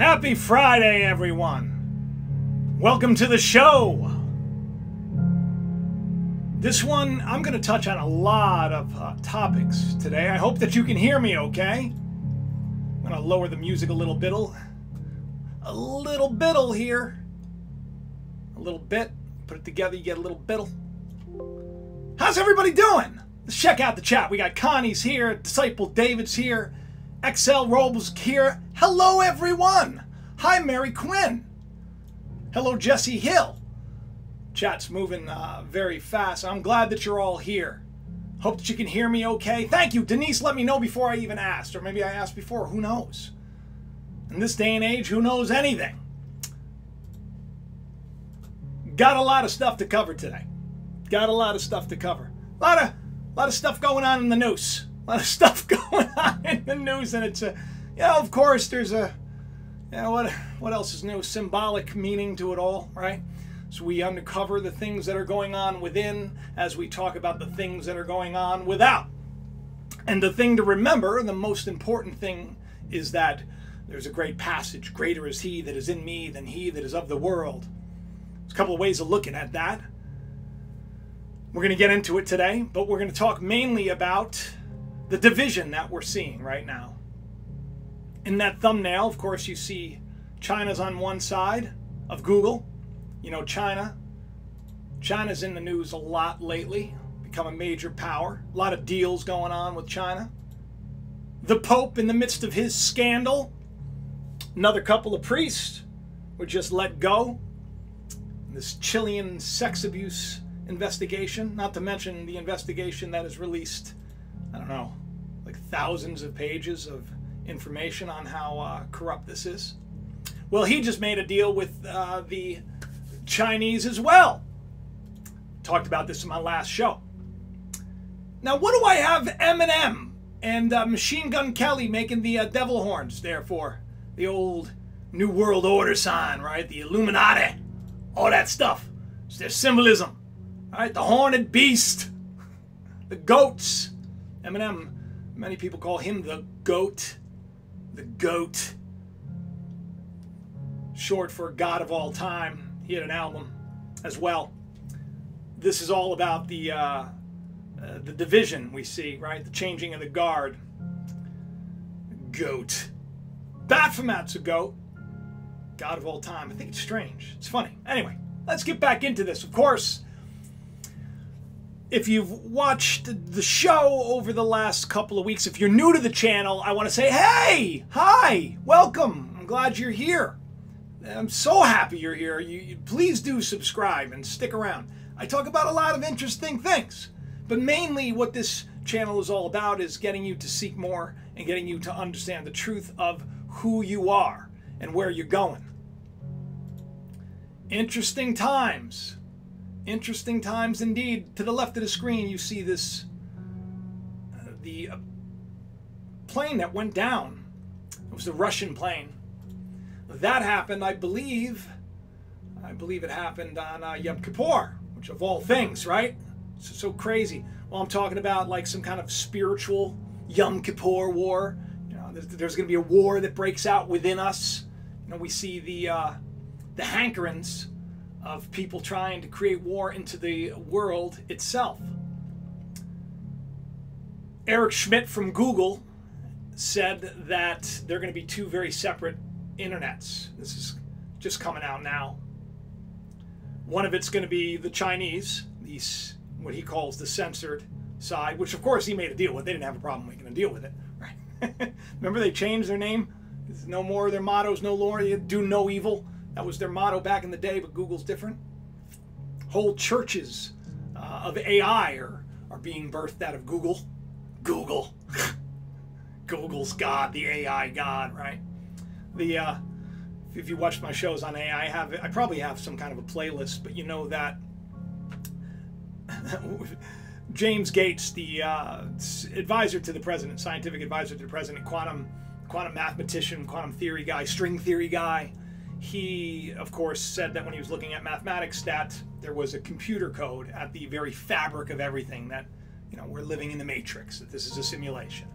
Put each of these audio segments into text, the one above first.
Happy Friday, everyone. Welcome to the show. This one, I'm going to touch on a lot of topics today. I hope that you can hear me okay. I'm going to lower the music a little bittle. A little bittle here. A little bit. Put it together, you get a little bittle. How's everybody doing? Let's check out the chat. We got Connie's here. Disciple David's here. XL Robles here. Hello, everyone. Hi, Mary Quinn. Hello, Jesse Hill. Chat's moving very fast. I'm glad that you're all here. Hope that you can hear me okay. Thank you. Denise let me know before I even asked. Or maybe I asked before. Who knows? In this day and age, who knows anything? Got a lot of stuff to cover today. Got a lot of stuff to cover. A lot of stuff going on in the news. A lot of stuff going on in the news, and it's a, yeah, of course, there's a, yeah, what else is new? Symbolic meaning to it all, right? So we uncover the things that are going on within as we talk about the things that are going on without. And the thing to remember, the most important thing, is that there's a great passage. Greater is he that is in me than he that is of the world. There's a couple of ways of looking at that. We're going to get into it today, but we're going to talk mainly about the division that we're seeing right now. In that thumbnail, of course, you see China's on one side of Google. You know, China's in the news a lot lately, become a major power. A lot of deals going on with China. The Pope in the midst of his scandal. Another couple of priests were just let go. This Chilean sex abuse investigation, not to mention the investigation that is released, I don't know, like thousands of pages of information on how corrupt this is. Well, he just made a deal with the Chinese as well. Talked about this in my last show. Now, what do I have Eminem and Machine Gun Kelly making the devil horns there for? The old New World Order sign, right? The Illuminati, all that stuff. It's their symbolism. All right, the horned beast, the goats. Eminem, many people call him the goat. The goat. Short for God of all time. He had an album as well. This is all about the division we see, right? The changing of the guard. Goat. Baphomet's a goat. God of all time. I think it's strange. It's funny. Anyway, let's get back into this. Of course, if you've watched the show over the last couple of weeks, if you're new to the channel, I want to say, hey, hi, welcome. I'm glad you're here. I'm so happy you're here. You please do subscribe and stick around. I talk about a lot of interesting things, but mainly what this channel is all about is getting you to seek more and getting you to understand the truth of who you are and where you're going. Interesting times. Interesting times indeed. To the left of the screen, you see this, the plane that went down. It was the Russian plane. That happened, I believe it happened on Yom Kippur, which of all things, right? It's so crazy. Well, I'm talking about like some kind of spiritual Yom Kippur war. You know, there's going to be a war that breaks out within us. You know, we see the hankerings of people trying to create war into the world itself. Eric Schmidt from Google said that they're going to be two very separate internets. This is just coming out now. One of it's going to be the Chinese, what he calls the censored side, which of course he made a deal with. They didn't have a problem making a deal with it, right? Remember they changed their name? There's no more, their motto's no longer, do no evil. That was their motto back in the day, but Google's different. Whole churches of AI are being birthed out of Google. Google. Google's God, the AI God, right? If you watch my shows on AI, I probably have some kind of a playlist, but you know that James Gates, the advisor to the president, scientific advisor to the president, quantum mathematician, quantum theory guy, string theory guy, he, of course, said that when he was looking at mathematics, that there was a computer code at the very fabric of everything, that, you know, we're living in the matrix, that this is a simulation.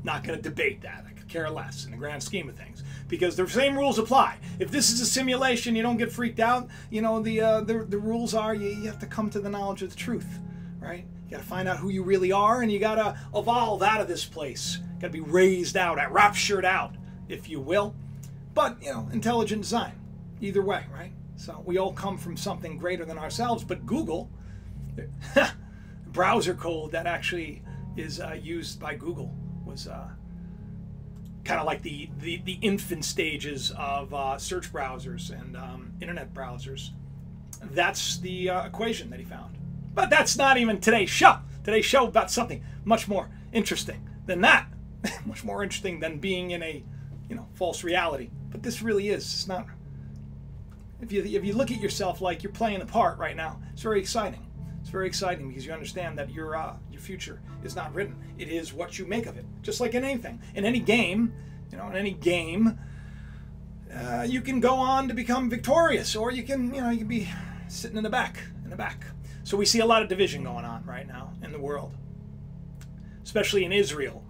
Not going to debate that. I could care less in the grand scheme of things, because the same rules apply. If this is a simulation, you don't get freaked out. You know, the rules are you have to come to the knowledge of the truth, right? You got to find out who you really are, and you got to evolve out of this place. Got to be raised out, raptured out, if you will. But, you know, intelligent design, either way, right? So we all come from something greater than ourselves. But Google, browser code that actually is used by Google was kind of like the infant stages of search browsers and internet browsers. That's the equation that he found. But that's not even today's show. Today's show about something much more interesting than that. Much more interesting than being in a, you know, false reality. But this really is. It's not. If you look at yourself like you're playing a part right now, it's very exciting. It's very exciting because you understand that your future is not written. It is what you make of it. Just like in anything, in any game, you know, in any game, you can go on to become victorious, or you can, you know, you can be sitting in the back. So we see a lot of division going on right now in the world, especially in Israel.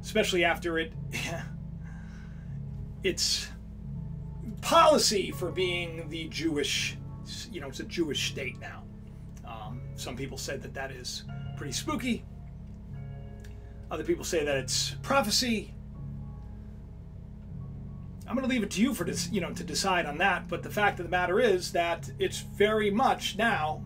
Especially after its policy for being the Jewish, you know, it's a Jewish state now. Some people said that that is pretty spooky. Other people say that it's prophecy. I'm going to leave it to you for this, you know, to decide on that. But the fact of the matter is that it's very much now,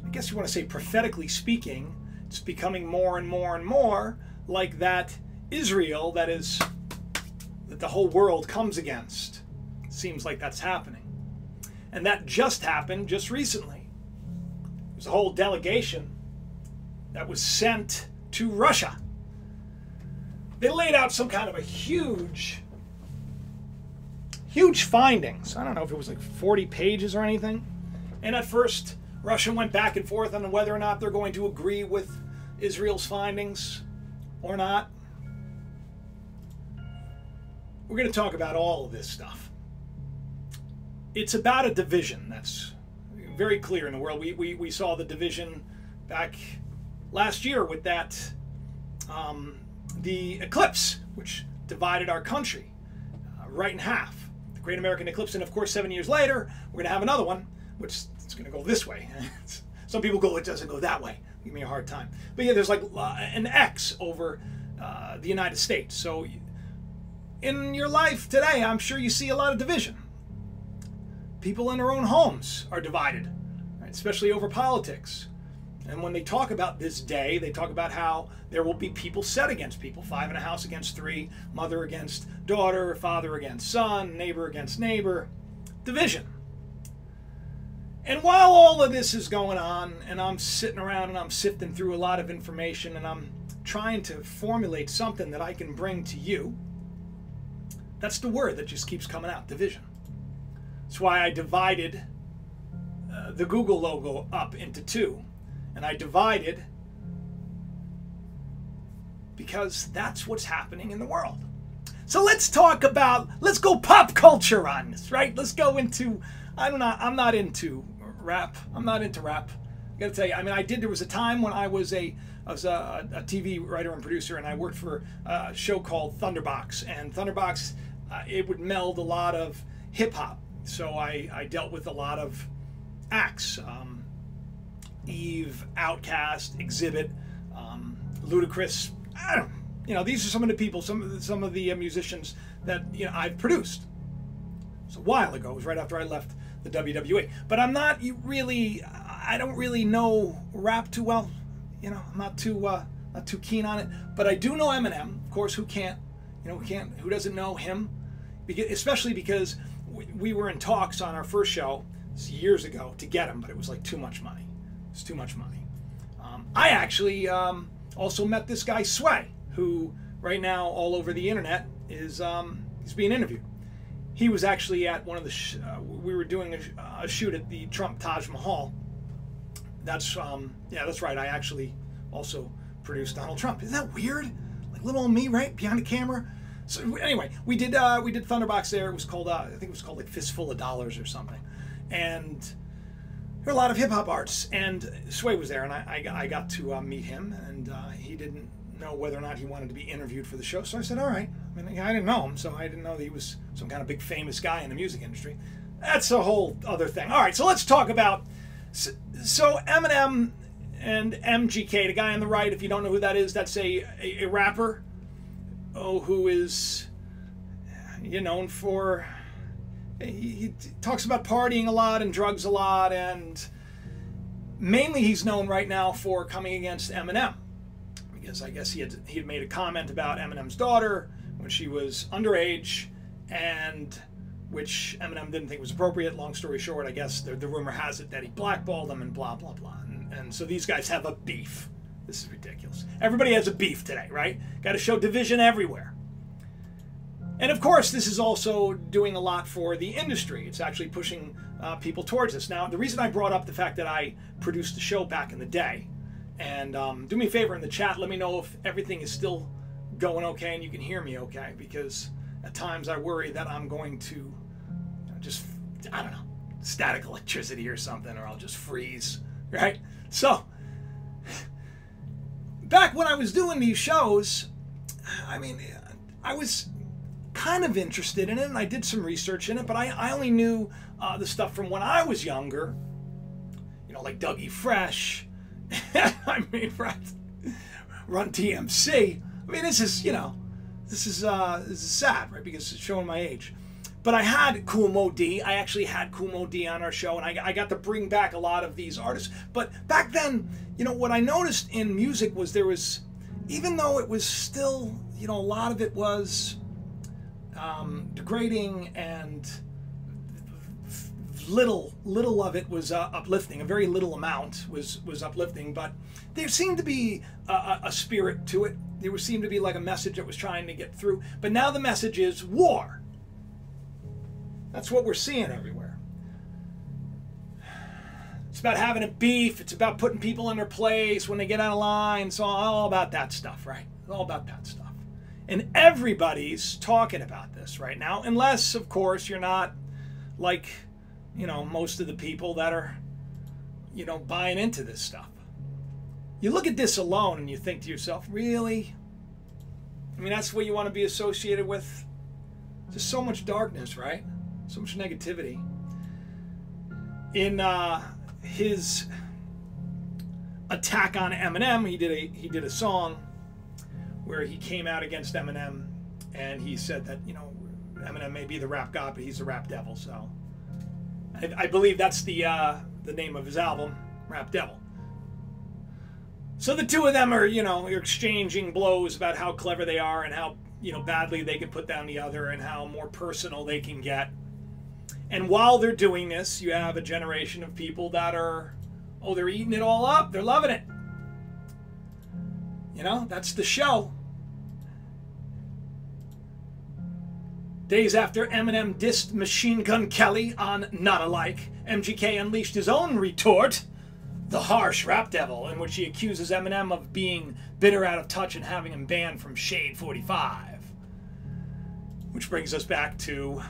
I guess you want to say prophetically speaking, it's becoming more and more and more like that Israel that the whole world comes against. It seems like that's happening. And that just happened just recently. There's a whole delegation that was sent to Russia. They laid out some kind of a huge findings. I don't know if it was like 40 pages or anything. And at first, Russia went back and forth on whether or not they're going to agree with Israel's findings or not. We're going to talk about all of this stuff. It's about a division that's very clear in the world. We saw the division back last year with that, the eclipse, which divided our country right in half. The Great American Eclipse. And of course, 7 years later, we're going to have another one, which it's going to go this way. Some people go, it doesn't go that way. Give me a hard time. But yeah, there's like an X over the United States. So in your life today, I'm sure you see a lot of division. People in their own homes are divided, right? Especially over politics. And when they talk about this day, they talk about how there will be people set against people. 5 in a house against 3, mother against daughter, father against son, neighbor against neighbor. Division. And while all of this is going on, and I'm sitting around and I'm sifting through a lot of information, and I'm trying to formulate something that I can bring to you, that's the word that just keeps coming out, division. That's why I divided the Google logo up into 2. And I divided because that's what's happening in the world. So let's go pop culture on this, right? Let's go into, I'm not into rap. I'm not into rap. I gotta tell you, I mean, there was a time when I was a TV writer and producer, and I worked for a show called Thunderbox. And Thunderbox, it would meld a lot of hip hop. So I dealt with a lot of acts. Eve, Outkast, Exhibit, Ludacris. These are some of the people, some of the musicians that I've produced. It was a while ago. It was right after I left the WWE. But I don't really know rap too well. I'm not too keen on it. But I do know Eminem, of course. Who doesn't know him? Especially because we were in talks on our first show years ago to get him, but it was like too much money. It's too much money. I actually also met this guy Sway, who right now all over the internet is he's being interviewed. He was actually at one of the we were doing a shoot at the Trump Taj Mahal. That's that's right. I actually also produced Donald Trump. Isn't that weird? Like little old me, right behind the camera. So anyway, we did Thunderbox there. It was called I think it was called like Fistful of Dollars or something, and there were a lot of hip hop artists, and Sway was there, and I got to meet him, and he didn't know whether or not he wanted to be interviewed for the show. So I said, all right. I mean, I didn't know him, so I didn't know that he was some kind of big famous guy in the music industry. That's a whole other thing. All right, so let's talk about... So Eminem and MGK, the guy on the right, if you don't know who that is, that's a rapper who is known for... He talks about partying a lot and drugs a lot, and mainly he's known right now for coming against Eminem. Because I guess he had made a comment about Eminem's daughter when she was underage, and which Eminem didn't think was appropriate. Long story short, I guess the rumor has it that he blackballed them and blah, blah, blah. And so these guys have a beef. This is ridiculous. Everybody has a beef today, right? Got to show division everywhere. And of course, this is also doing a lot for the industry. It's actually pushing people towards this. Now, the reason I brought up the fact that I produced the show back in the day, and do me a favor in the chat, let me know if everything is still going okay and you can hear me okay, because at times I worry that I'm going to just, I don't know, static electricity or something, or I'll just freeze, right? So, back when I was doing these shows, I mean, I was kind of interested in it, and I did some research in it, but I only knew the stuff from when I was younger, like Dougie Fresh, I mean, Run TMC. I mean, this is sad, right? Because it's showing my age. But I had Kool Mo D. I actually had Kool Mo D on our show, and I got to bring back a lot of these artists. But back then, what I noticed in music was there was, even though it was still, a lot of it was degrading, and little of it was uplifting. A very little amount was uplifting, but there seemed to be a spirit to it. There seemed to be like a message that was trying to get through. But now the message is war. That's what we're seeing everywhere. It's about having a beef. It's about putting people in their place when they get out of line. It's all about that stuff, right? It's all about that stuff. And everybody's talking about this right now, unless, of course, you're not like, most of the people that are, buying into this stuff. You look at this alone and you think to yourself, really? I mean, that's what you want to be associated with? Just so much darkness, right? So much negativity. In his attack on Eminem, he did a song where he came out against Eminem, and he said that, Eminem may be the rap god, but he's the rap devil. So I believe that's the name of his album, Rap Devil. So the two of them are, exchanging blows about how clever they are and how, badly they can put down the other and how more personal they can get. And while they're doing this, you have a generation of people that are, they're eating it all up. They're loving it. That's the show. Days after Eminem dissed Machine Gun Kelly on Not Alike, MGK unleashed his own retort, the harsh Rap Devil, in which he accuses Eminem of being bitter, out of touch, and having him banned from Shade 45. Which brings us back to,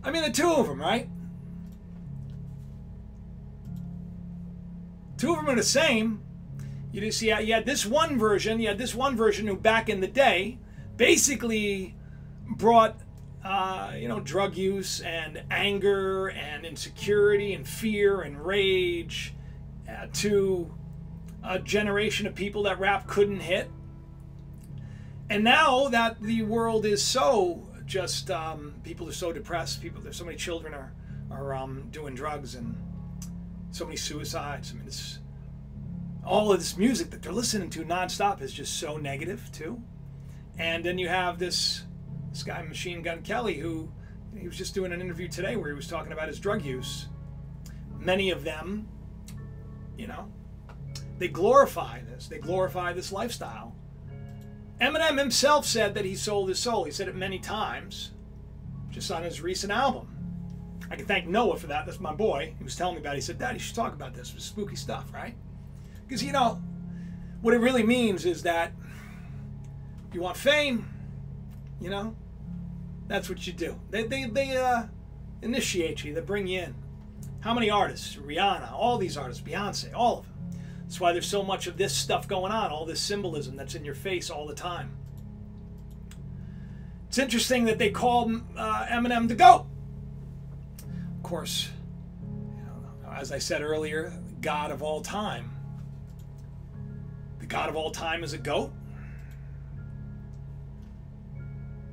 the two of them, right? Two of them are the same. You just see, you had this one version who back in the day basically brought drug use and anger and insecurity and fear and rage to a generation of people that rap couldn't hit. And now that the world is so just, people are so depressed, there's so many children are doing drugs, and so many suicides. All of this music that they're listening to nonstop is just so negative too. And then you have this guy, Machine Gun Kelly, who he was just doing an interview today where he was talking about his drug use. Many of them, they glorify this. They glorify this lifestyle. Eminem himself said that he sold his soul. He said it many times, just on his recent album. I can thank Noah for that. That's my boy. He was telling me about it. He said, Dad, you should talk about this. It's spooky stuff, right? Because, what it really means is that if you want fame, that's what you do. They initiate you. They bring you in. How many artists? Rihanna, all these artists, Beyonce, all of them. That's why there's so much of this stuff going on, all this symbolism that's in your face all the time. It's interesting that they call Eminem the GOAT. Of course, you know, as I said earlier, God of all time. The God of all time is a GOAT?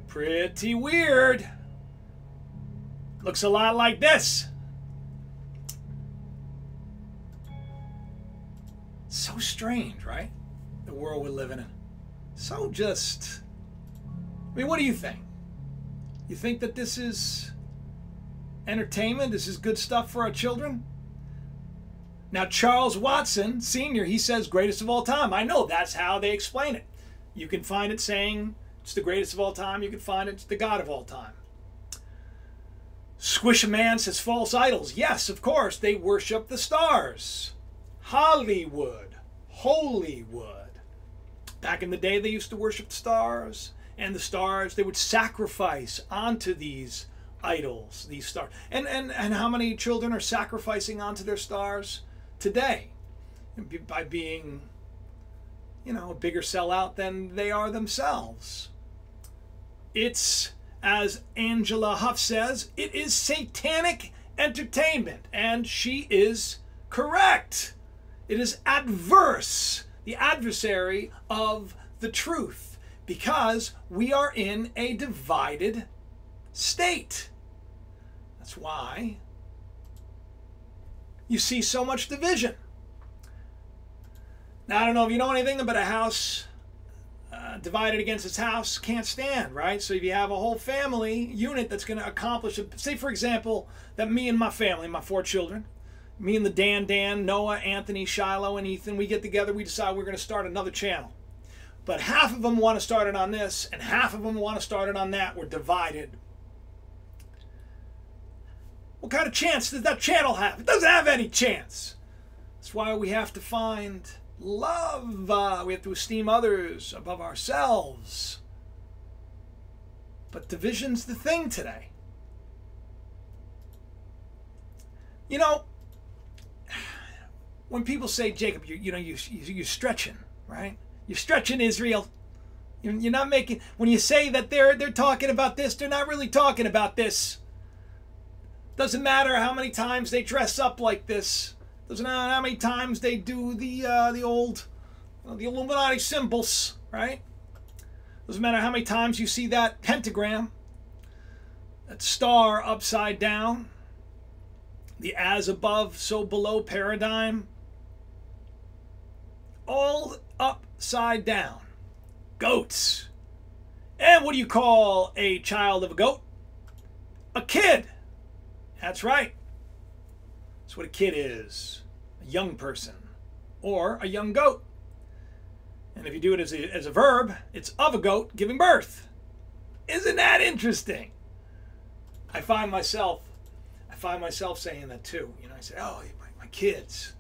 Pretty weird. Looks a lot like this. So strange, right? The world we're living in. So just... I mean, what do you think? You think that this is entertainment? This is good stuff for our children? Now, Charles Watson, Sr., he says greatest of all time. I know that's how they explain it. You can find it saying it's the greatest of all time. You can find it's the God of all time. Squish-A-Man says false idols. Yes, of course, they worship the stars. Hollywood. Hollywood. Back in the day, they used to worship the stars. And the stars, they would sacrifice onto these idols, these stars. And how many children are sacrificing onto their stars today? By being, you know, a bigger sellout than they are themselves. It's, as Angela Huff says, it is satanic entertainment. And she is correct. It is adverse, the adversary of the truth. Because we are in a divided state. That's why you see so much division. Now, I don't know if you know anything about a house divided against its house can't stand, right? So if you have a whole family unit that's going to accomplish it, say, for example, that me and my family, my 4 children, me and the Dan, Noah, Anthony, Shiloh, and Ethan, we get together, we decide we're going to start another channel. But half of them want to start it on this, and half of them want to start it on that. We're divided. What kind of chance does that channel have? It doesn't have any chance. That's why we have to find love. We have to esteem others above ourselves. But division's the thing today. You know, when people say, Jacob, you're stretching, right? You're stretching Israel. You're not making... When you say that they're talking about this, they're not really talking about this. Doesn't matter how many times they dress up like this. Doesn't matter how many times they do the old, the Illuminati symbols, right? Doesn't matter how many times you see that pentagram, that star upside down, the as above, so below paradigm. All upside down. Goats. And what do you call a child of a goat? A kid. That's right. That's what a kid is. A young person. Or a young goat. And if you do it as a verb, it's of a goat giving birth. Isn't that interesting? I find myself saying that too. You know, I say, oh, my kids.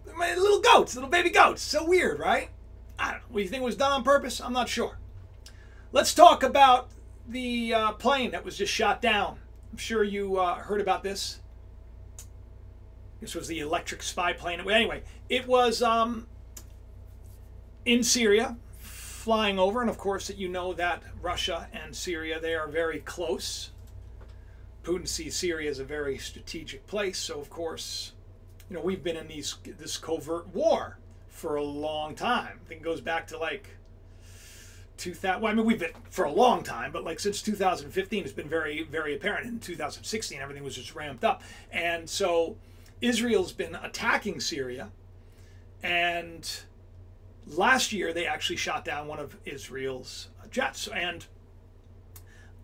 They're my little goats, little baby goats. So weird, right? I don't know. What do you think was done on purpose? I'm not sure. Let's talk about the plane that was just shot down. I'm sure you heard about this. This was the electric spy plane. Anyway, it was in Syria, flying over. And of course, you know that Russia and Syria, they are very close. Putin sees Syria as a very strategic place. So, of course, you know, we've been in this covert war for a long time. I think it goes back to like 2000. Well, I mean, we've been for a long time, but like since 2015, it's been very, very apparent. In 2016, everything was just ramped up. And so Israel's been attacking Syria. And last year, they actually shot down one of Israel's jets. And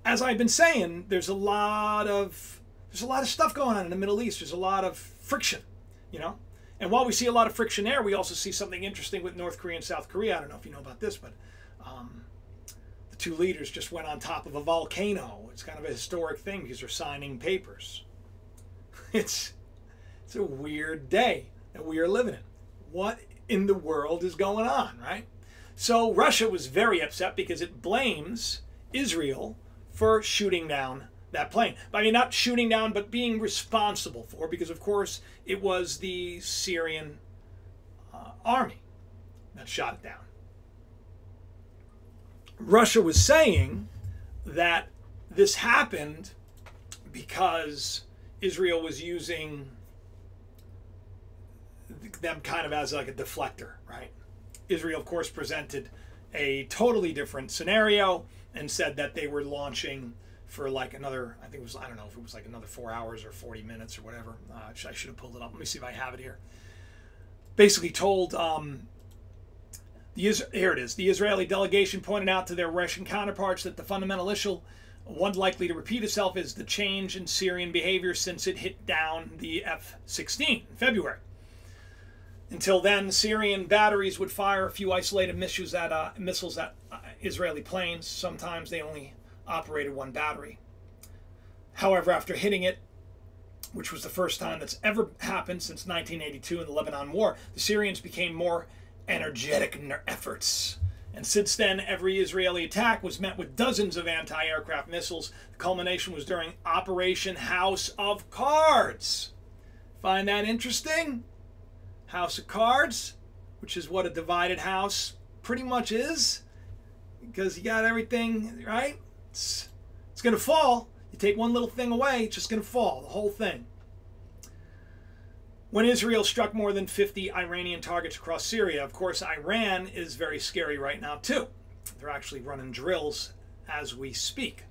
as I've been saying, there's a lot of stuff going on in the Middle East. There's a lot of friction, you know. And while we see a lot of friction there, we also see something interesting with North Korea and South Korea. I don't know if you know about this, but the 2 leaders just went on top of a volcano. It's kind of a historic thing because they're signing papers. It's a weird day that we are living in. What in the world is going on, right? So Russia was very upset because it blames Israel for shooting down that plane. I mean, not shooting down, but being responsible for, because of course it was the Syrian army that shot it down. Russia was saying that this happened because Israel was using them kind of as like a deflector, right? Israel, of course, presented a totally different scenario and said that they were launching for like another, I think it was, I don't know if it was like another 4 hours or 40 minutes or whatever. I should have pulled it up. Let me see if I have it here. Basically told, here it is. The Israeli delegation pointed out to their Russian counterparts that the fundamental issue, one likely to repeat itself, is the change in Syrian behavior since it hit down the F-16 in February. Until then, Syrian batteries would fire a few isolated missiles at Israeli planes. Sometimes they only operated one battery. However, after hitting it, which was the first time that's ever happened since 1982 in the Lebanon War, the Syrians became more energetic in their efforts. And since then, every Israeli attack was met with dozens of anti-aircraft missiles. The culmination was during Operation House of Cards. Find that interesting? House of Cards, which is what a divided house pretty much is, because you got everything, right? It's going to fall. You take one little thing away, it's just going to fall, the whole thing. When Israel struck more than 50 Iranian targets across Syria, of course, Iran is very scary right now, too. They're actually running drills as we speak.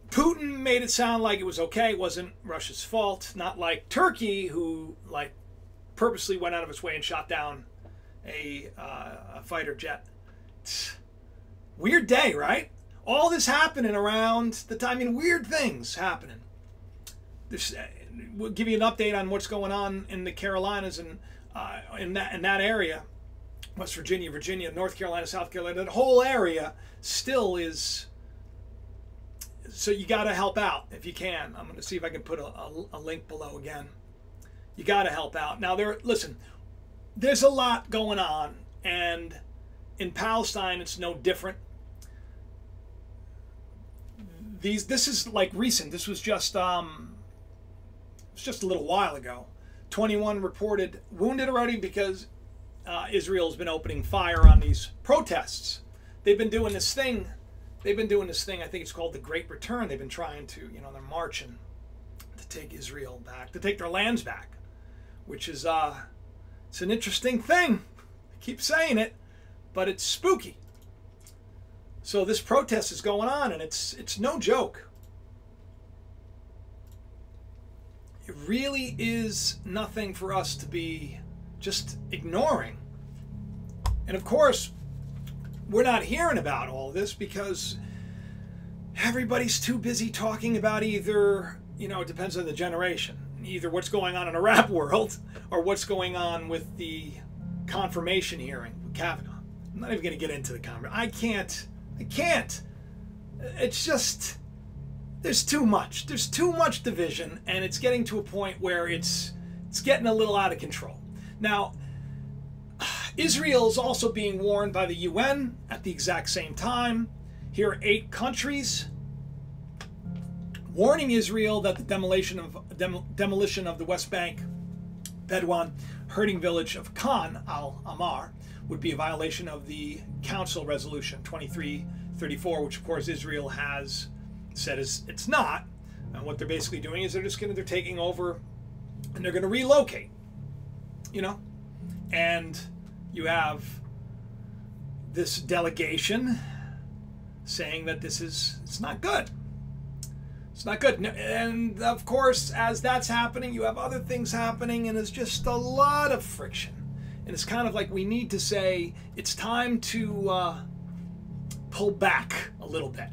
Putin made it sound like it was okay. It wasn't Russia's fault. Not like Turkey, who like purposely went out of its way and shot down a fighter jet. Weird day, right? All this happening around the time. I mean, weird things happening. We'll give you an update on what's going on in the Carolinas and in that area, West Virginia, North Carolina, South Carolina. That whole area still is. So you got to help out if you can. I'm going to see if I can put a link below again. You got to help out. Now, listen, there's a lot going on, and in Palestine, it's no different. This is like recent. This was just a little while ago. 21 reported wounded already because Israel's been opening fire on these protests. They've been doing this thing. I think it's called the Great Return. They've been trying to, they're marching to take Israel back, to take their lands back, which is, it's an interesting thing. I keep saying it, but it's spooky. So this protest is going on, and it's no joke. It really is nothing for us to be just ignoring. And of course, we're not hearing about all this because everybody's too busy talking about either, it depends on the generation, either what's going on in the rap world or what's going on with the confirmation hearing with Kavanaugh. I'm not even going to get into the conversation. I can't. It's just, there's too much. There's too much division, and it's getting to a point where it's getting a little out of control. Now, Israel is also being warned by the UN at the exact same time. Here are 8 countries warning Israel that the demolition of the West Bank Bedouin herding village of Khan al-Ahmar would be a violation of the Council Resolution 2334, which of course Israel has said it's not. And what they're basically doing is they're taking over and they're going to relocate, and you have this delegation saying that it's not good. It's not good. And of course, as that's happening, you have other things happening, and it's just a lot of friction. And it's kind of like we need to say it's time to pull back a little bit.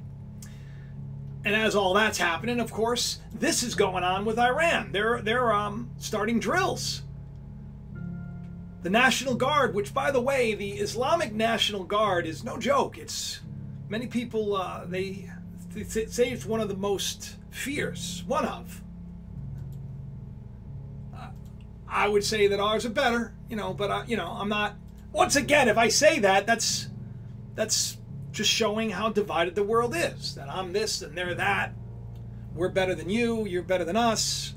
And as all that's happening, of course, this is going on with Iran. They're starting drills. The National Guard, which, by the way, the Islamic National Guard is no joke. It's many people they say it's one of the most fierce. One of. I would say that ours are better, but I'm not. Once again, if I say that, that's just showing how divided the world is. That I'm this and they're that. We're better than you. You're better than us.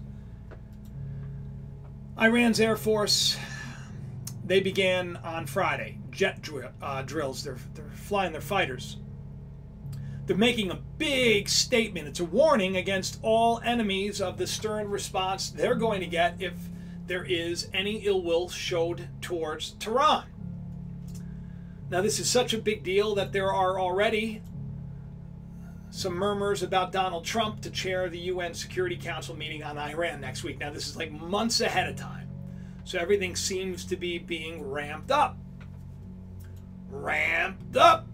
Iran's Air Force, they began on Friday. Jet drills. They're flying their fighters. They're making a big statement. It's a warning against all enemies of the stern response they're going to get if there is any ill will showed towards Tehran. Now, this is such a big deal that there are already some murmurs about Donald Trump to chair the UN Security Council meeting on Iran next week. Now, this is like months ahead of time. So everything seems to be being ramped up. Ramped up.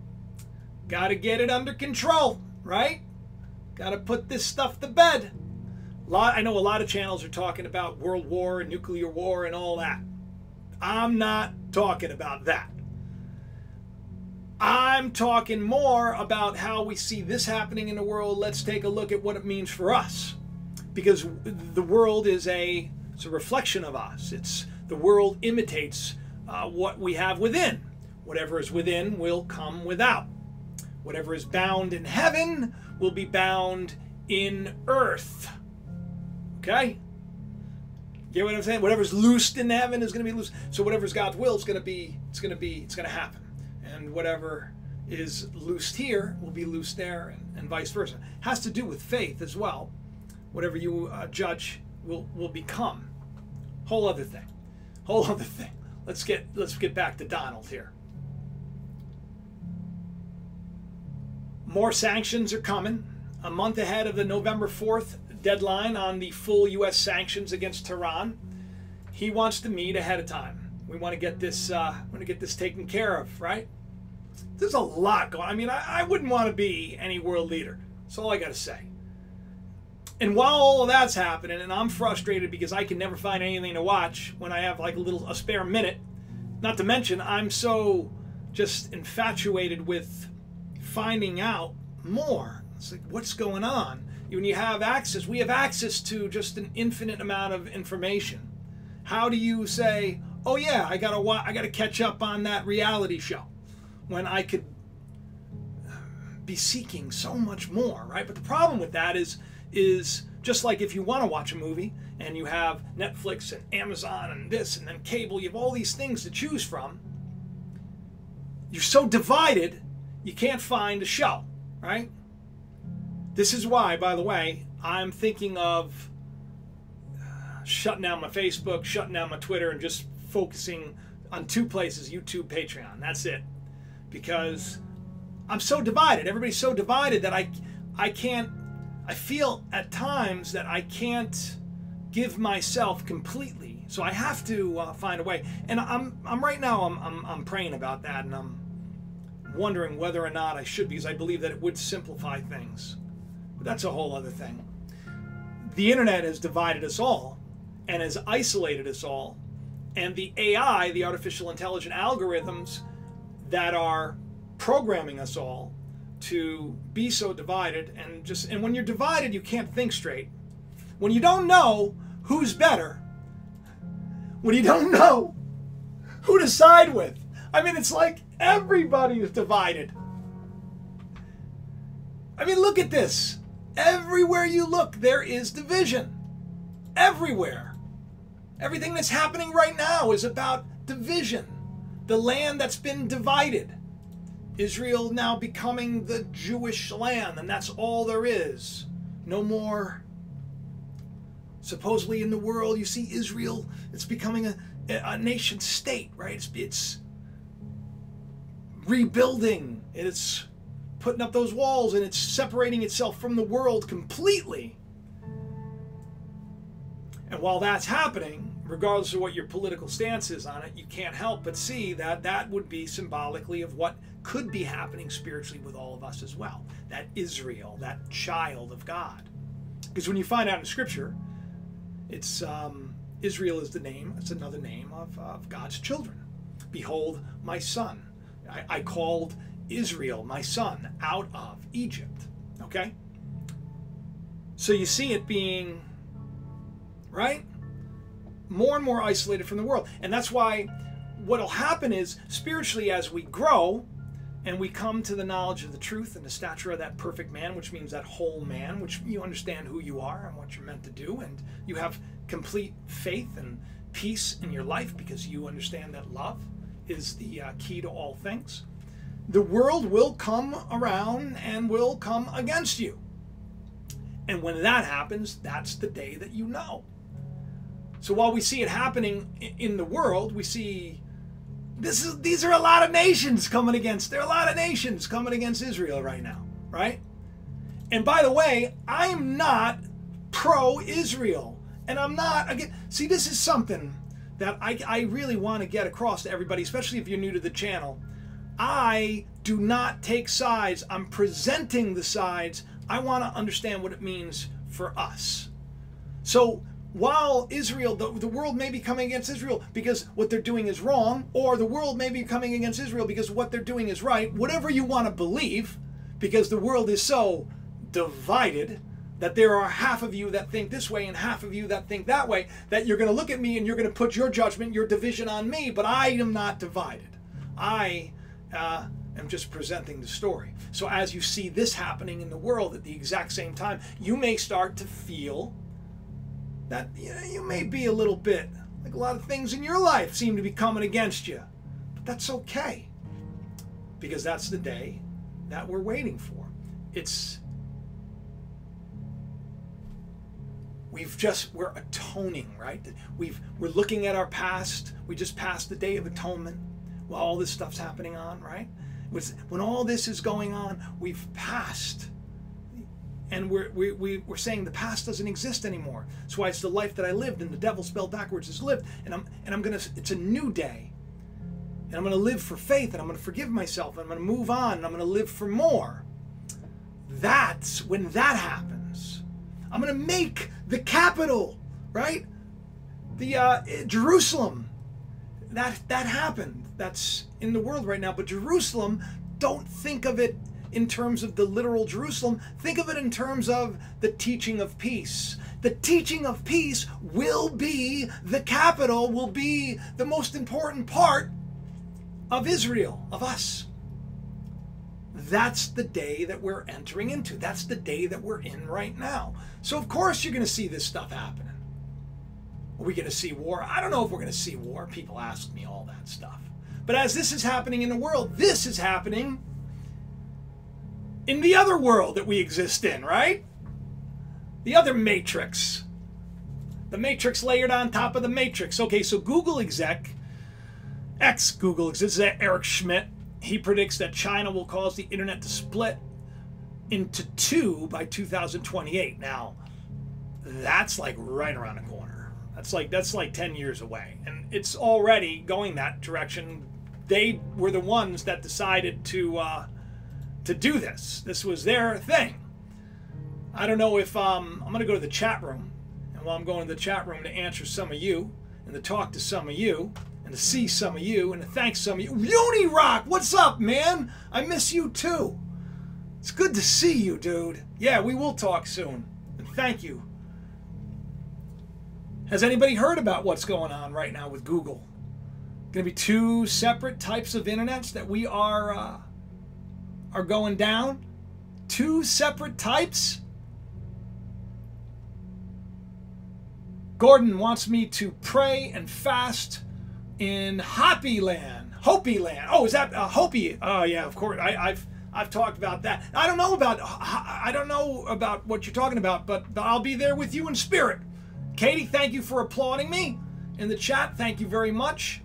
Got to get it under control, right? Got to put this stuff to bed. I know a lot of channels are talking about world war and nuclear war and all that. I'm not talking about that. I'm talking more about how we see this happening in the world. Let's take a look at what it means for us. Because the world is it's a reflection of us. The world imitates what we have within. Whatever is within will come without. Whatever is bound in heaven will be bound in earth. Okay? Get what I'm saying? Whatever's loosed in heaven is going to be loose. So whatever's God's will is going to happen. And whatever is loosed here will be loosed there, and vice versa. It has to do with faith as well. Whatever you judge will become. Whole other thing. Whole other thing. Let's get back to Donald here. More sanctions are coming. A month ahead of the November 4th deadline on the full U.S. sanctions against Tehran. He wants to meet ahead of time. We want to get this taken care of, right? There's a lot going on. I mean, I wouldn't want to be any world leader. That's all I got to say. And while all of that's happening, and I'm frustrated because I can never find anything to watch when I have like a spare minute, not to mention I'm so just infatuated with finding out more. It's like, what's going on? When you have access, we have access to just an infinite amount of information. How do you say, oh yeah, I gotta catch up on that reality show, when I could be seeking so much more, right? But the problem with that is just like if you want to watch a movie and you have Netflix and Amazon and this and then cable, you have all these things to choose from. You're so divided, you can't find a show, right? This is why, by the way, I'm thinking of shutting down my Facebook, shutting down my Twitter, and just focusing on two places, YouTube, Patreon. That's it. Because I'm so divided. Everybody's so divided that I feel at times that I can't give myself completely. So I have to find a way. And I'm right now I'm praying about that, and I'm wondering whether or not I should, because I believe that it would simplify things. But that's a whole other thing. The internet has divided us all and has isolated us all. And the AI, the artificial intelligent algorithms that are programming us all to be so divided, and when you're divided, you can't think straight. When you don't know who's better, when you don't know who to side with, I mean, it's like everybody is divided. I mean, look at this. Everywhere you look, there is division. Everywhere. Everything that's happening right now is about division. The land that's been divided. Israel now becoming the Jewish land, and that's all there is. No more. Supposedly in the world, you see Israel, it's becoming a nation state, right? It's rebuilding, and it's putting up those walls, and it's separating itself from the world completely. And while that's happening, regardless of what your political stance is on it, you can't help but see that that would be symbolically of what could be happening spiritually with all of us as well. That Israel, that child of God. Because when you find out in Scripture, it's Israel is the name, it's another name of God's children. Behold, my son. I called Israel, my son, out of Egypt. Okay? So you see it being, right? More and more isolated from the world. And that's why what'll happen is, spiritually, as we grow and we come to the knowledge of the truth and the stature of that perfect man, which means that whole man, which you understand who you are and what you're meant to do, and you have complete faith and peace in your life because you understand that love is the key to all things, the world will come around and will come against you. And when that happens, that's the day that you know. So while we see it happening in the world, we see these are a lot of nations coming against. There are a lot of nations coming against Israel right now, right? And by the way, I'm not pro-Israel, and I'm not again. See, this is something that I really want to get across to everybody, especially if you're new to the channel. I do not take sides. I'm presenting the sides. I want to understand what it means for us. So while Israel, the world may be coming against Israel because what they're doing is wrong, or the world may be coming against Israel because what they're doing is right, whatever you want to believe, because the world is so divided that there are half of you that think this way and half of you that think that way, that you're going to look at me and you're going to put your judgment, your division on me, but I am not divided. I am just presenting the story. So as you see this happening in the world at the exact same time, you may start to feel that you may be a little bit, like a lot of things in your life seem to be coming against you. But that's okay, because that's the day that we're waiting for. We're atoning, right? We're looking at our past. We just passed the Day of Atonement while all this stuff's happening on, right? When all this is going on, we've passed. And we're saying the past doesn't exist anymore. That's why it's the life that I lived, and the devil spelled backwards is lived. It's a new day. And I'm gonna live for faith, and I'm gonna forgive myself, and I'm gonna move on, and I'm gonna live for more. That's when that happens. I'm gonna make the capital, right? The Jerusalem. That happened. That's in the world right now. But Jerusalem, don't think of it in terms of the literal Jerusalem. Think of it in terms of the teaching of peace. The teaching of peace will be the capital, will be the most important part of Israel, of us. That's the day that we're entering into. That's the day that we're in right now. So of course you're going to see this stuff happening. Are we going to see war? I don't know if we're going to see war. People ask me all that stuff. But as this is happening in the world, this is happening in the other world that we exist in, right? The other matrix. The matrix layered on top of the matrix. Okay, so Google exec, ex-Google exec, this is Eric Schmidt. He predicts that China will cause the internet to split into two by 2028. Now, that's like right around the corner. That's like 10 years away. And it's already going that direction. They were the ones that decided to do this. This was their thing. I don't know if I'm going to go to the chat room. And while I'm going to the chat room to answer some of you and to talk to some of you and to see some of you and to thank some of you. Uni Rock, what's up, man? I miss you too. It's good to see you, dude. Yeah, we will talk soon. And thank you. Has anybody heard about what's going on right now with Google? Going to be two separate types of internets that we are going down. Two separate types. Gordon wants me to pray and fast in Hopi Land. Hopi Land. Oh, is that Hopi? Oh, yeah, of course. I've talked about that. I don't know about what you're talking about, but I'll be there with you in spirit. Katie, thank you for applauding me in the chat. Thank you very much.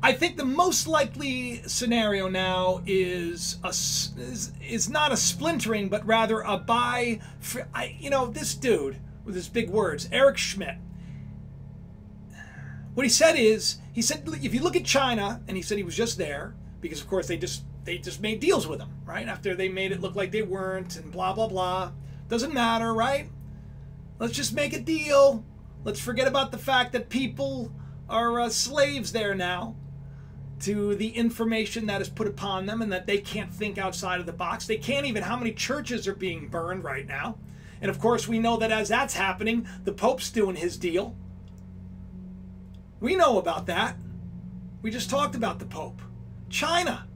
I think the most likely scenario now is not a splintering, but rather a this dude with his big words, Eric Schmidt. What he said is, if you look at China, and he said he was just there because of course they just made deals with him, right? After they made it look like they weren't and blah blah blah. Doesn't matter, right? Let's just make a deal. Let's forget about the fact that people are slaves there now to the information that is put upon them and that they can't think outside of the box. They can't even, how many churches are being burned right now? And of course we know that as that's happening, the Pope's doing his deal. We know about that. We just talked about the Pope. China.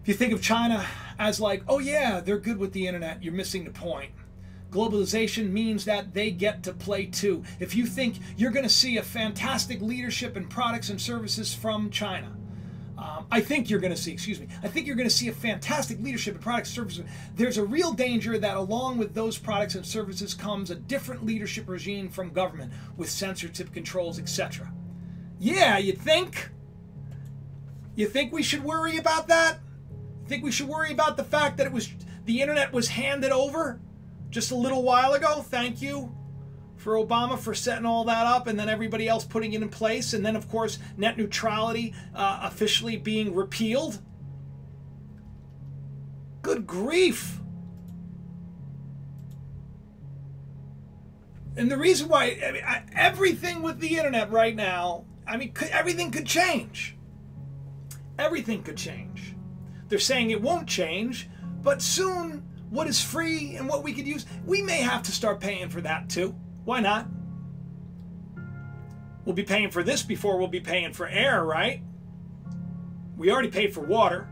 If you think of China as like, oh yeah, they're good with the internet, you're missing the point. globalization means that they get to play too. If you think you're going to see a fantastic leadership in products and services from China, I think you're going to see, I think you're going to see a fantastic leadership in products and services. There's a real danger that along with those products and services comes a different leadership regime from government with censorship controls, etc. Yeah, you think? You think we should worry about that? You think we should worry about the fact that the internet was handed over just a little while ago? Thank you for Obama for setting all that up, and then everybody else putting it in place, and then of course net neutrality officially being repealed. Good grief. And the reason why, I mean, everything with the internet right now, I mean, everything could change. Everything could change. They're saying it won't change, but soon what is free and what we could use, we may have to start paying for that too. Why not? We'll be paying for this before we'll be paying for air, right? We already paid for water.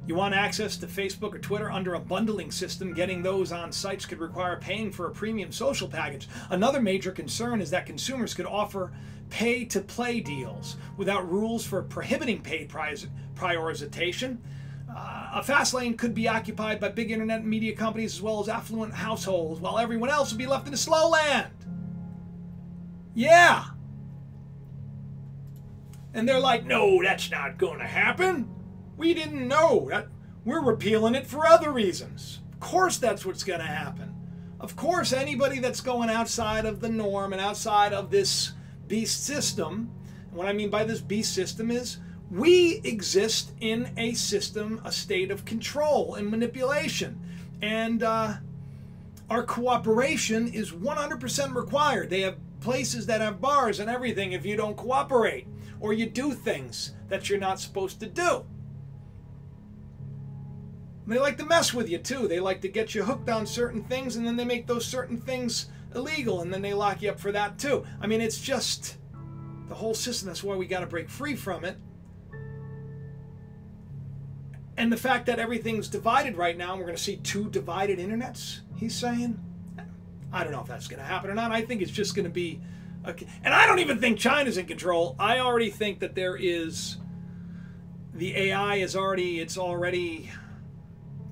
You want access to Facebook or Twitter under a bundling system, getting those on sites could require paying for a premium social package. Another major concern is that consumers could offer pay-to-play deals without rules for prohibiting paid prioritization. A fast lane could be occupied by big internet and media companies as well as affluent households, while everyone else would be left in the slow land. Yeah. And they're like, no, that's not going to happen. We didn't know that. We're repealing it for other reasons. Of course that's what's going to happen. Of course anybody that's going outside of the norm and outside of this beast system, and what I mean by this beast system is we exist in a system, a state of control and manipulation. And our cooperation is 100% required. They have places that have bars and everything if you don't cooperate or you do things that you're not supposed to do. They like to mess with you too. They like to get you hooked on certain things, and then they make those certain things illegal, and then they lock you up for that too. I mean, it's just the whole system. That's why we got to break free from it. And the fact that everything's divided right now, and we're going to see 2 divided internets, he's saying. I don't know if that's going to happen or not. I think it's just going to be, and I don't even think China's in control. I already think that there is, the AI is already, it's already,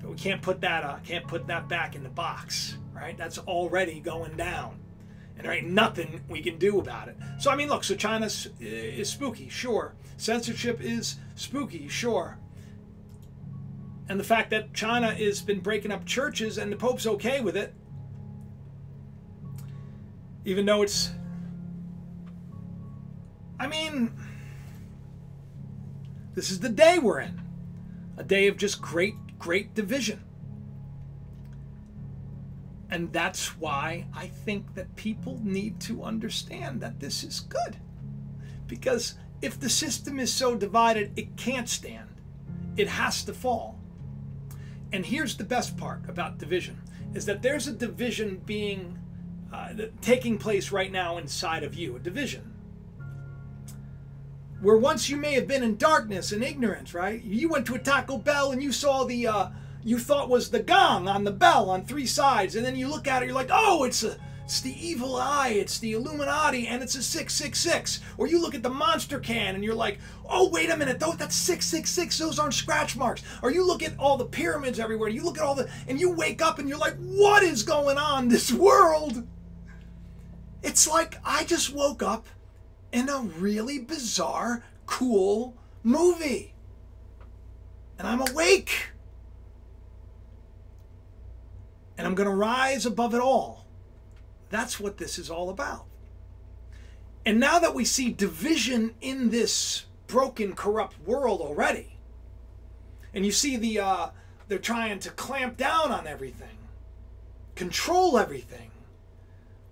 we can't put that back in the box, right? That's already going down, and there ain't nothing we can do about it. So I mean, look, so China is spooky, sure. Censorship is spooky, sure. And the fact that China has been breaking up churches and the Pope's okay with it, even though it's, I mean, this is the day we're in. A day of just great division. And that's why I think that people need to understand that this is good. Because if the system is so divided, it can't stand. It has to fall. And here's the best part about division, is that there's a division being taking place right now inside of you, a division. Where once you may have been in darkness and ignorance, right? You went to a Taco Bell and you saw the, you thought was the gong on the bell on 3 sides, and then you look at it, you're like, oh, it's the evil eye, it's the Illuminati, and it's a 666. Or you look at the monster can and you're like, oh, wait a minute, that's 666, those aren't scratch marks. Or you look at all the pyramids everywhere, you look at all the, and you wake up and you're like, what is going on in this world? It's like I just woke up in a really bizarre, cool movie. And I'm awake. And I'm going to rise above it all. That's what this is all about. And now that we see division in this broken, corrupt world already, and you see they're trying to clamp down on everything, control everything.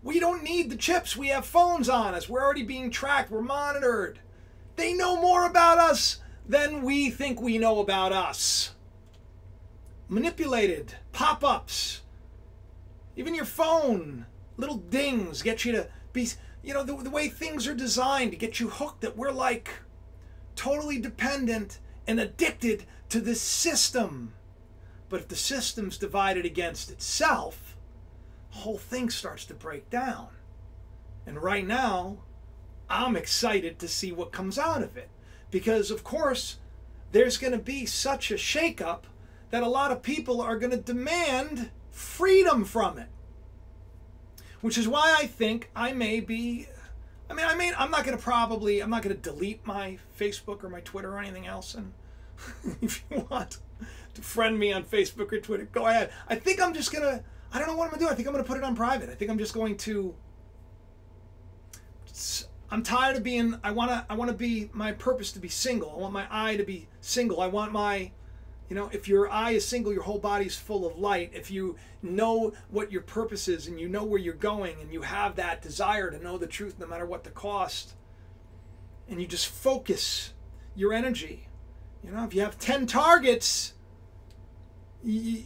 We don't need the chips. We have phones on us. We're already being tracked. We're monitored. They know more about us than we think we know about us. Manipulated, pop-ups, even your phone, little dings get you to be, you know, the way things are designed to get you hooked, that we're like totally dependent and addicted to this system. But if the system's divided against itself, the whole thing starts to break down. And right now, I'm excited to see what comes out of it. Because, of course, there's going to be such a shakeup that a lot of people are going to demand freedom from it. Which is why I think I may be... I'm not going to delete my Facebook or my Twitter or anything else. And if you want to friend me on Facebook or Twitter, go ahead. I think I'm just going to... I don't know what I'm going to do. I think I'm going to put it on private. I think I'm just going to... I'm tired of being... I want to be... My purpose to be single. I want my eye to be single. I want my... if your eye is single, your whole body's full of light. If you know what your purpose is and you know where you're going and you have that desire to know the truth no matter what the cost, and you just focus your energy. If you have 10 targets, you're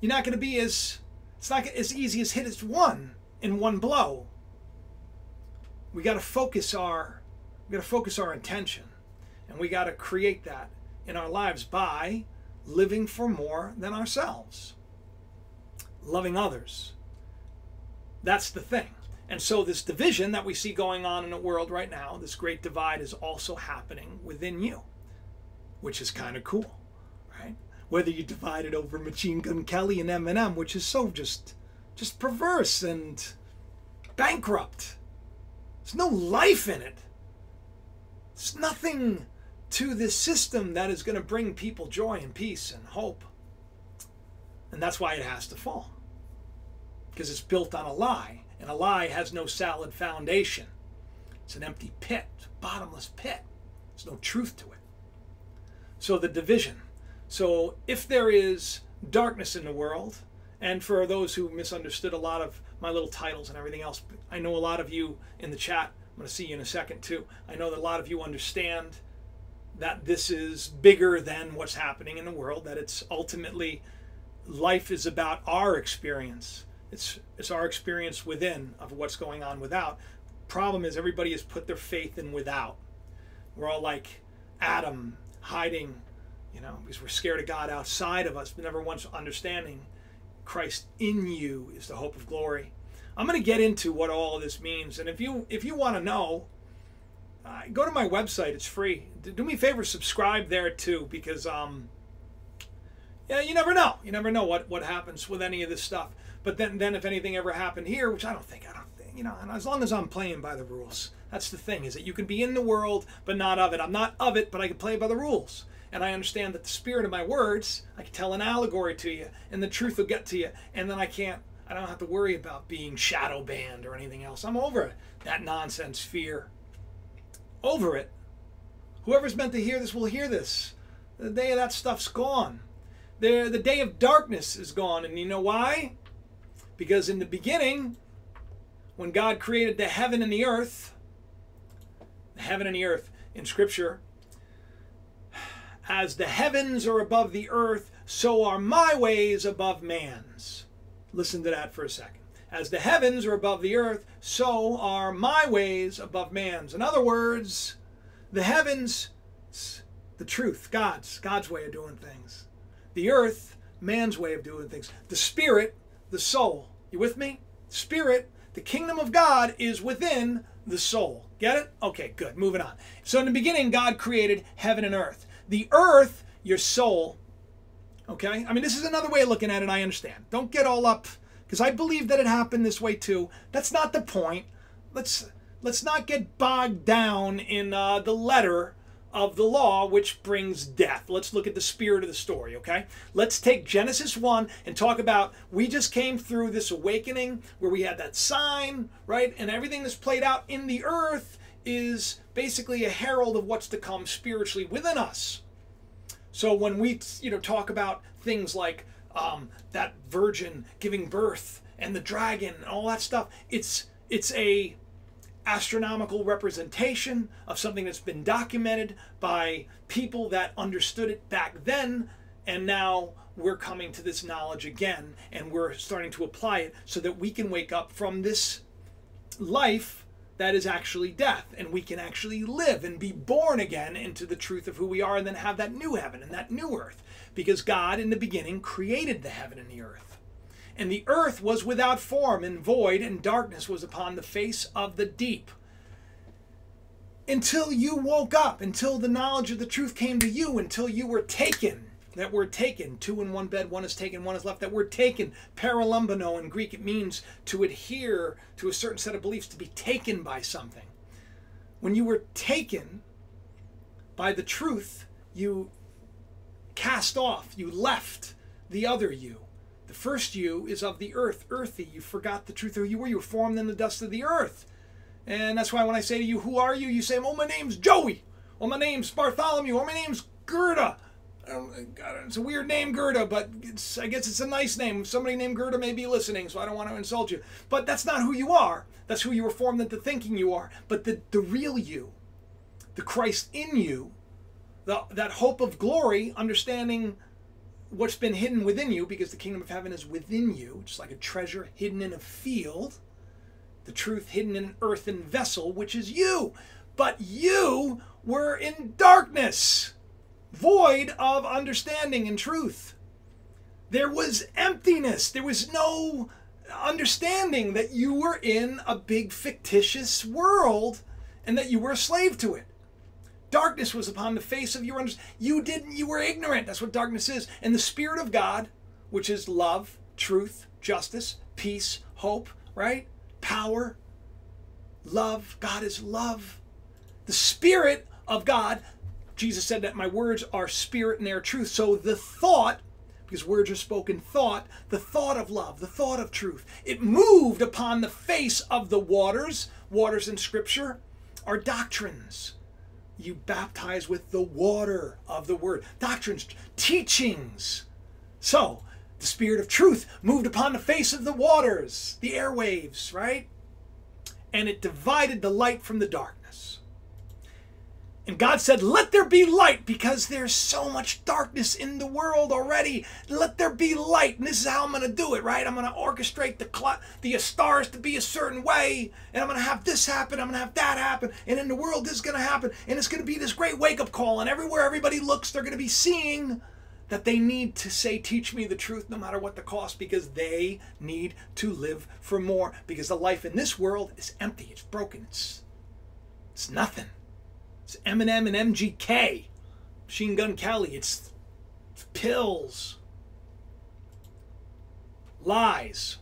not going to be it's not as easy as hit as one in one blow. We got to focus our intention, and we got to create that in our lives by living for more than ourselves, loving others. That's the thing. And so this division that we see going on in the world right now, this great divide, is also happening within you, which is kind of cool, right? Whether you divide it over Machine Gun Kelly and Eminem, which is so just perverse and bankrupt. There's no life in it. There's nothing to this system that is going to bring people joy and peace and hope. And that's why it has to fall. Because it's built on a lie. And a lie has no solid foundation. It's an empty pit, it's a bottomless pit. There's no truth to it. So the division. So if there is darkness in the world, and for those who misunderstood a lot of my little titles and everything else, I know a lot of you in the chat, I'm going to see you in a second too, I know that a lot of you understand that this is bigger than what's happening in the world, that it's ultimately, life is about our experience. It's our experience within of what's going on without. Problem is everybody has put their faith in without. We're all like Adam, hiding, because we're scared of God outside of us, but never once understanding Christ in you is the hope of glory. I'm going to get into what all of this means, and if you want to know, go to my website. It's free. Do me a favor, subscribe there too, because you never know. You never know what happens with any of this stuff. But then if anything ever happened here, which I don't think, and as long as I'm playing by the rules, that's the thing, is that you can be in the world but not of it. I'm not of it, but I can play by the rules. And I understand that the spirit of my words, I can tell an allegory to you, and the truth will get to you, and then I don't have to worry about being shadow banned or anything else. I'm over that nonsense fear. Over it. Whoever's meant to hear this will hear this. The day of that stuff's gone. The day of darkness is gone. And you know why? Because in the beginning, when God created the heaven and the earth in Scripture, as the heavens are above the earth, so are my ways above man's. Listen to that for a second. As the heavens are above the earth, so are my ways above man's. In other words, the heavens, the truth, God's way of doing things. The earth, man's way of doing things. The spirit, the soul. You with me? Spirit, the kingdom of God is within the soul. Get it? Okay, good. Moving on. So in the beginning, God created heaven and earth. The earth, your soul. Okay? This is another way of looking at it, I understand. Don't get all up, because I believe that it happened this way too. That's not the point. Let's not get bogged down in the letter of the law, which brings death. Let's look at the spirit of the story, okay? Let's take Genesis 1 and talk about, we just came through this awakening where we had that sign, right? And everything that's played out in the earth is basically a herald of what's to come spiritually within us. So when we talk about things like that virgin giving birth and the dragon and all that stuff, it's a astronomical representation of something that's been documented by people that understood it back then, and now we're coming to this knowledge again, and we're starting to apply it so that we can wake up from this life that is actually death, and we can actually live and be born again into the truth of who we are, and then have that new heaven and that new earth, because God in the beginning created the heaven and the earth. And the earth was without form and void, and darkness was upon the face of the deep. Until you woke up, until the knowledge of the truth came to you, until you were taken. That word taken, two in one bed, one is taken, one is left. That word taken, paralambano in Greek, it means to adhere to a certain set of beliefs, to be taken by something. When you were taken by the truth, you cast off, you left the other you. The first you is of the earth, earthy. You forgot the truth of who you were. You were formed in the dust of the earth. And that's why when I say to you, who are you? You say, oh, my name's Joey. Or my name's Bartholomew. Or my name's Gerda. God, it's a weird name, Gerda, but I guess it's a nice name. Somebody named Gerda may be listening, so I don't want to insult you. But that's not who you are. That's who you were formed into thinking you are. But the real you, the Christ in you, that hope of glory, understanding what's been hidden within you, because the kingdom of heaven is within you, just like a treasure hidden in a field, the truth hidden in an earthen vessel, which is you. But you were in darkness, void of understanding and truth. There was emptiness. There was no understanding that you were in a big fictitious world and that you were a slave to it. Darkness was upon the face of your understanding. You were ignorant. That's what darkness is. And the Spirit of God, which is love, truth, justice, peace, hope, right? Power, love. God is love. The Spirit of God, Jesus said that my words are spirit and they are truth. So the thought, because words are spoken thought, the thought of love, the thought of truth, it moved upon the face of the waters. Waters in Scripture are doctrines. You baptize with the water of the word. Doctrines, teachings. So, the Spirit of truth moved upon the face of the waters, the airwaves, right? And it divided the light from the darkness. And God said, let there be light, because there's so much darkness in the world already. Let there be light. And this is how I'm going to do it, right? I'm going to orchestrate the stars to be a certain way. And I'm going to have this happen. I'm going to have that happen. And in the world, this is going to happen. And it's going to be this great wake-up call. And everywhere everybody looks, they're going to be seeing that they need to say, teach me the truth no matter what the cost, because they need to live for more. Because the life in this world is empty. It's broken. It's nothing. It's Eminem and MGK, Machine Gun Kelly. It's pills, lies.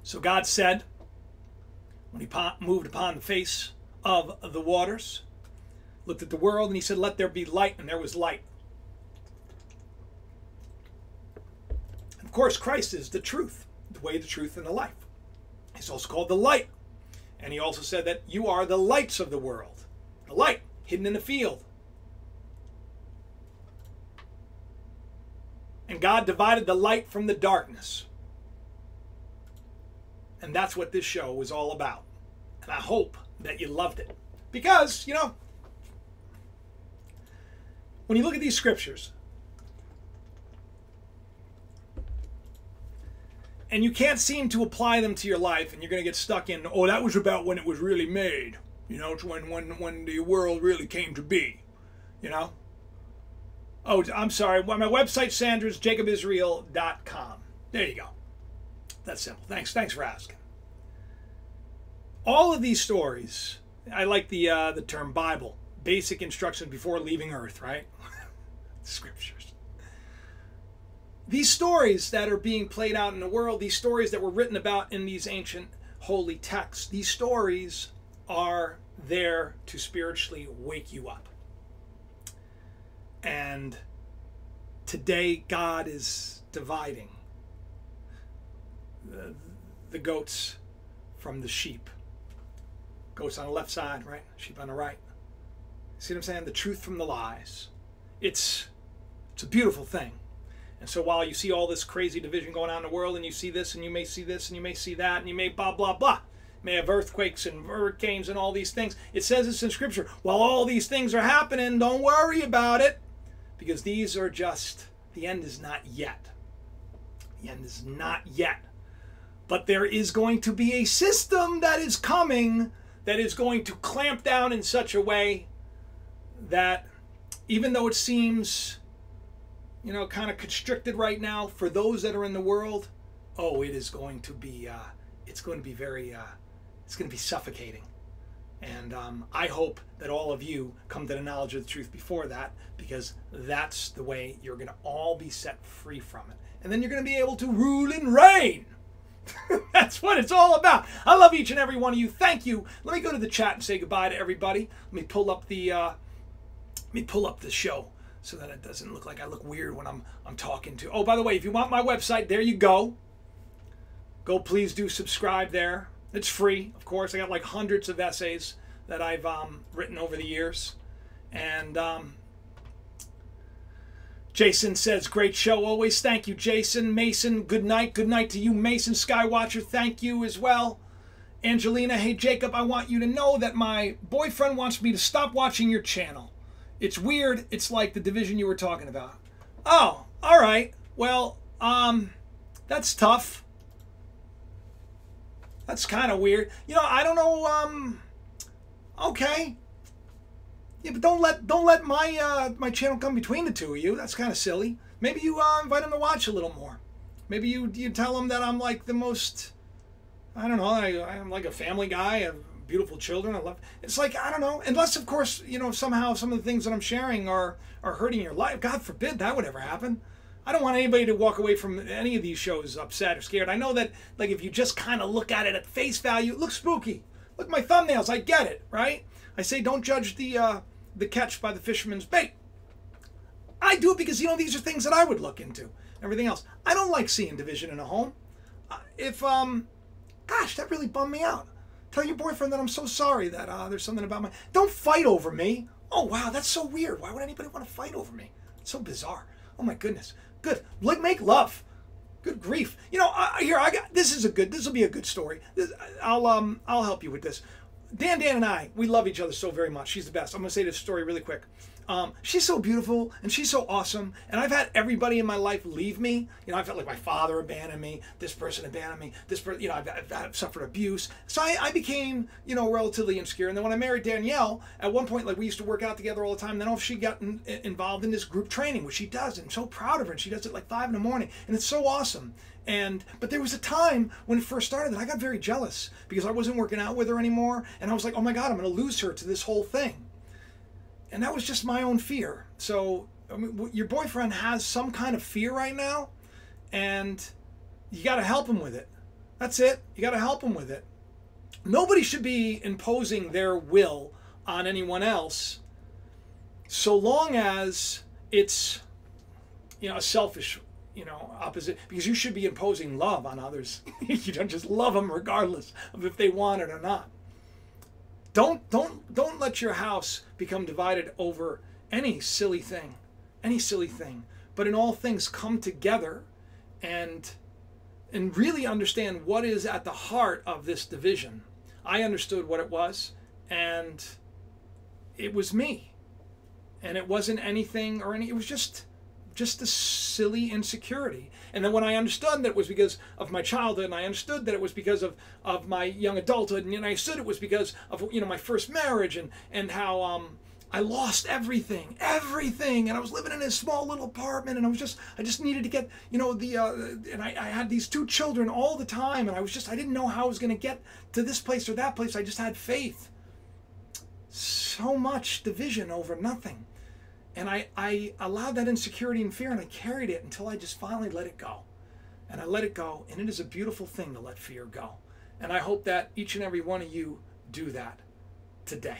So God said, when he moved upon the face of the waters, looked at the world, and he said, let there be light, and there was light. And of course, Christ is the truth, the way, the truth, and the life. He's also called the light. And he also said that you are the lights of the world. The light hidden in the field. And God divided the light from the darkness. And that's what this show was all about. And I hope that you loved it. Because, you know, when you look at these scriptures, and you can't seem to apply them to your life, and you're going to get stuck in, oh, that was about when it was really made. You know, it's when the world really came to be. You know? Oh, I'm sorry. Well, my website's sandrasjacobisrael.com. There you go. That's simple. Thanks for asking. All of these stories, I like the term Bible, basic instructions before leaving Earth, right? Scriptures. These stories that are being played out in the world, these stories that were written about in these ancient holy texts, these stories are there to spiritually wake you up. And today God is dividing the goats from the sheep. Goats on the left side, right? Sheep on the right. See what I'm saying? The truth from the lies. It's a beautiful thing. And so while you see all this crazy division going on in the world, and you see this, and you may see this, and you may see that, and you may blah, blah, blah. You may have earthquakes and hurricanes and all these things. It says this in Scripture. While all these things are happening, don't worry about it. Because these are just, the end is not yet. The end is not yet. But there is going to be a system that is coming that is going to clamp down in such a way that even though it seems, kind of constricted right now for those that are in the world, it is going to be, it's going to be very, it's going to be suffocating. And I hope that all of you come to the knowledge of the truth before that, because that's the way you're going to all be set free from it. And then you're going to be able to rule and reign. That's what it's all about. I love each and every one of you. Thank you. Let me go to the chat and say goodbye to everybody. Let me pull up the show so that it doesn't look like I look weird when I'm talking to. Oh, by the way, if you want my website, there you go. Go, please do subscribe there. It's free, of course. I got like hundreds of essays that I've written over the years. And Jason says, great show always. Thank you, Jason. Mason, good night. Good night to you, Mason Skywatcher. Thank you as well. Angelina, hey, Jacob, I want you to know that my boyfriend wants me to stop watching your channel. It's weird. It's like the division you were talking about. Oh, all right. Well, that's tough. That's kind of weird. I don't know. Okay. Yeah, but don't let my channel come between the two of you. That's kind of silly. Maybe you invite him to watch a little more. Maybe you tell him that I'm like the most, I don't know, I'm like a family guy. I have beautiful children. I love. It's like, I don't know. Unless, of course, somehow some of the things that I'm sharing are hurting your life. God forbid that would ever happen. I don't want anybody to walk away from any of these shows upset or scared. I know that, like, if you just kind of look at it at face value, it looks spooky. Look at my thumbnails. I get it, right? I say don't judge the catch by the fisherman's bait. I do it because, these are things that I would look into. Everything else. I don't like seeing division in a home. Gosh, that really bummed me out. Tell your boyfriend that I'm so sorry that there's something about don't fight over me. Oh, wow, that's so weird. Why would anybody want to fight over me? It's so bizarre. Oh, my goodness. Good. Make love. Good grief. This will be a good story. I'll help you with this. Dan and I, we love each other so very much. She's the best. I'm going to say this story really quick. She's so beautiful and she's so awesome. And I've had everybody in my life leave me. I felt like my father abandoned me. This person abandoned me. This person, I've suffered abuse. So I became, relatively insecure. And then when I married Danielle, at one point, like, we used to work out together all the time. Then she got involved in this group training, which she does. And I'm so proud of her. And she does it like 5 in the morning. And it's so awesome. But there was a time when it first started that I got very jealous because I wasn't working out with her anymore. And I was like, oh my God, I'm going to lose her to this whole thing. And that was just my own fear. So your boyfriend has some kind of fear right now, and you got to help him with it. That's it. You got to help him with it. Nobody should be imposing their will on anyone else so long as it's, a selfish, opposite, because you should be imposing love on others. You don't just love them regardless of if they want it or not. Don't let your house become divided over any silly thing. But in all things, come together and really understand what is at the heart of this division. I understood what it was, and it was me. And it wasn't anything it was just a silly insecurity. And then when I understood that it was because of my childhood, and I understood that it was because of my young adulthood, and I understood it was because of my first marriage and how I lost everything, and I was living in this small little apartment, and I just needed to get and I had these 2 children all the time, and I didn't know how I was going to get to this place or that place. I just had faith. So much division over nothing. And I allowed that insecurity and fear, and I carried it until I just finally let it go. And I let it go, and it is a beautiful thing to let fear go. And I hope that each and every one of you do that today.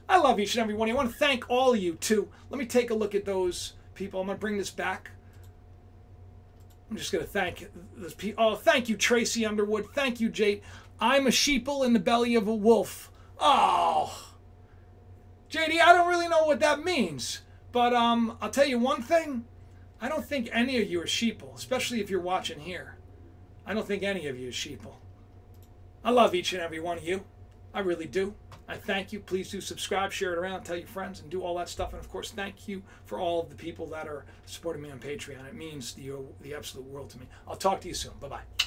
I love each and every one of you. I want to thank all of you, too. Let me take a look at those people. I'm going to bring this back. I'm just going to thank those people. Oh, thank you, Tracy Underwood. Thank you, Jade. I'm a sheeple in the belly of a wolf. Oh, JD, I don't really know what that means, but I'll tell you one thing. I don't think any of you are sheeple, especially if you're watching here. I don't think any of you is sheeple. I love each and every one of you. I really do. I thank you. Please do subscribe, share it around, tell your friends, and do all that stuff. And, of course, thank you for all of the people that are supporting me on Patreon. It means the absolute world to me. I'll talk to you soon. Bye-bye.